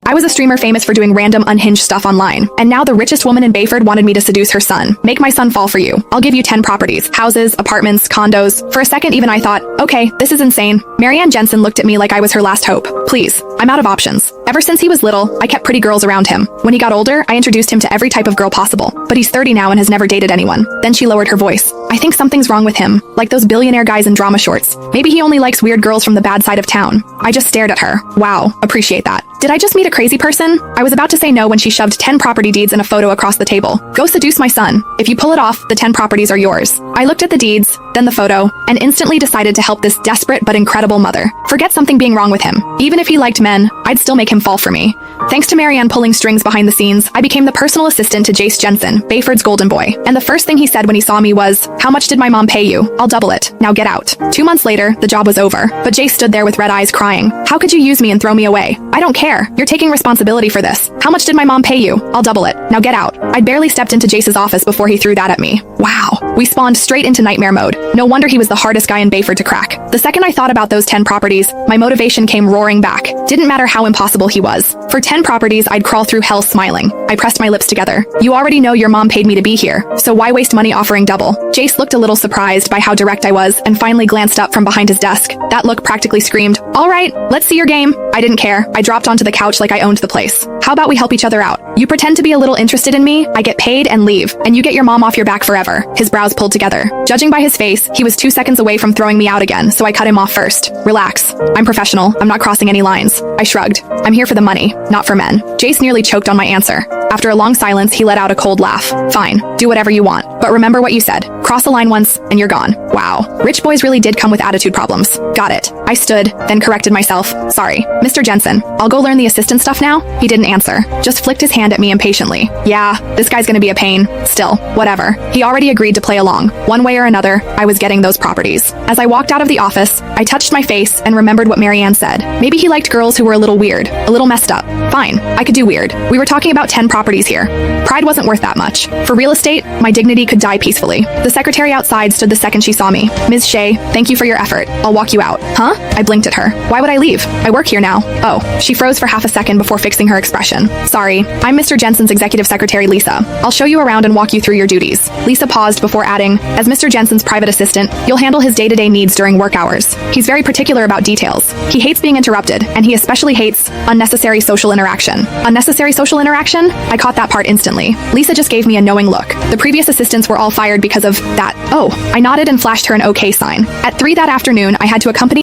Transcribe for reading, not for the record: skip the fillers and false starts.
I was a streamer famous for doing random unhinged stuff online, and now the richest woman in Bayford wanted me to seduce her son. Make my son fall for you. I'll give you 10 properties, houses, apartments, condos. For a second even I thought, okay, this is insane. Marianne Jensen looked at me like I was her last hope. Please, I'm out of options. Ever since he was little, I kept pretty girls around him. When he got older, I introduced him to every type of girl possible. But he's 30 now and has never dated anyone. Then she lowered her voice. I think something's wrong with him, like those billionaire guys in drama shorts. Maybe he only likes weird girls from the bad side of town. I just stared at her. Wow, appreciate that. Did I just meet a crazy person? I was about to say no when she shoved 10 property deeds and a photo across the table. Go seduce my son. If you pull it off, the 10 properties are yours. I looked at the deeds, then the photo, and instantly decided to help this desperate but incredible mother. Forget something being wrong with him. Even if he liked men, I'd still make him fall for me. Thanks to Marianne pulling strings behind the scenes, I became the personal assistant to Jace Jensen, Bayford's golden boy. And the first thing he said when he saw me was, "How much did my mom pay you? I'll double it. Now get out." 2 months later, the job was over, but Jace stood there with red eyes crying. How could you use me and throw me away? I don't care. You're taking responsibility for this. How much did my mom pay you? I'll double it. Now get out. I'd barely stepped into Jace's office before he threw that at me. Wow. We spawned straight into nightmare mode. No wonder he was the hardest guy in Bayford to crack. The second I thought about those 10 properties, my motivation came roaring back. Didn't matter how impossible he was. For 10 properties, I'd crawl through hell smiling. I pressed my lips together. You already know your mom paid me to be here, so why waste money offering double? Jace looked a little surprised by how direct I was and finally glanced up from behind his desk. That look practically screamed, "All right, let's see your game." I didn't care. I dropped onto the couch like I owned the place. How about we help each other out? You pretend to be a little interested in me, I get paid and leave, and you get your mom off your back forever. His brows pulled together. Judging by his face, he was 2 seconds away from throwing me out again, so I cut him off first. Relax. I'm professional. I'm not crossing any lines. I shrugged. I'm here for the money, not for men. Jace nearly choked on my answer. After a long silence, he let out a cold laugh. Fine, do whatever you want, but remember what you said. Cross the line once, and you're gone. Wow, rich boys really did come with attitude problems. Got it. I stood, then corrected myself. Sorry. Mr. Jensen, I'll go learn the assistant stuff now? He didn't answer, just flicked his hand at me impatiently. Yeah, this guy's gonna be a pain. Still, whatever. He already agreed to play along. One way or another, I was getting those properties. As I walked out of the office, I touched my face and remembered what Marianne said. Maybe he liked girls who were a little weird, a little messed up. Fine, I could do weird. We were talking about 10 properties here. Pride wasn't worth that much. For real estate, my dignity could die peacefully. The secretary outside stood the second she saw me. Ms. Shea, thank you for your effort. I'll walk you out. Huh? I blinked at her. Why would I leave? I work here now. Oh, she froze for half a second before fixing her expression. Sorry, I'm Mr. Jensen's executive secretary, Lisa. I'll show you around and walk you through your duties. Lisa paused before adding, as Mr. Jensen's private assistant, you'll handle his day-to-day needs during work hours. He's very particular about details. He hates being interrupted, and he especially hates unnecessary social interaction. Unnecessary social interaction? I caught that part instantly. Lisa just gave me a knowing look. The previous assistants were all fired because of that. Oh, I nodded and flashed her an okay sign. At 3 that afternoon, I had to accompany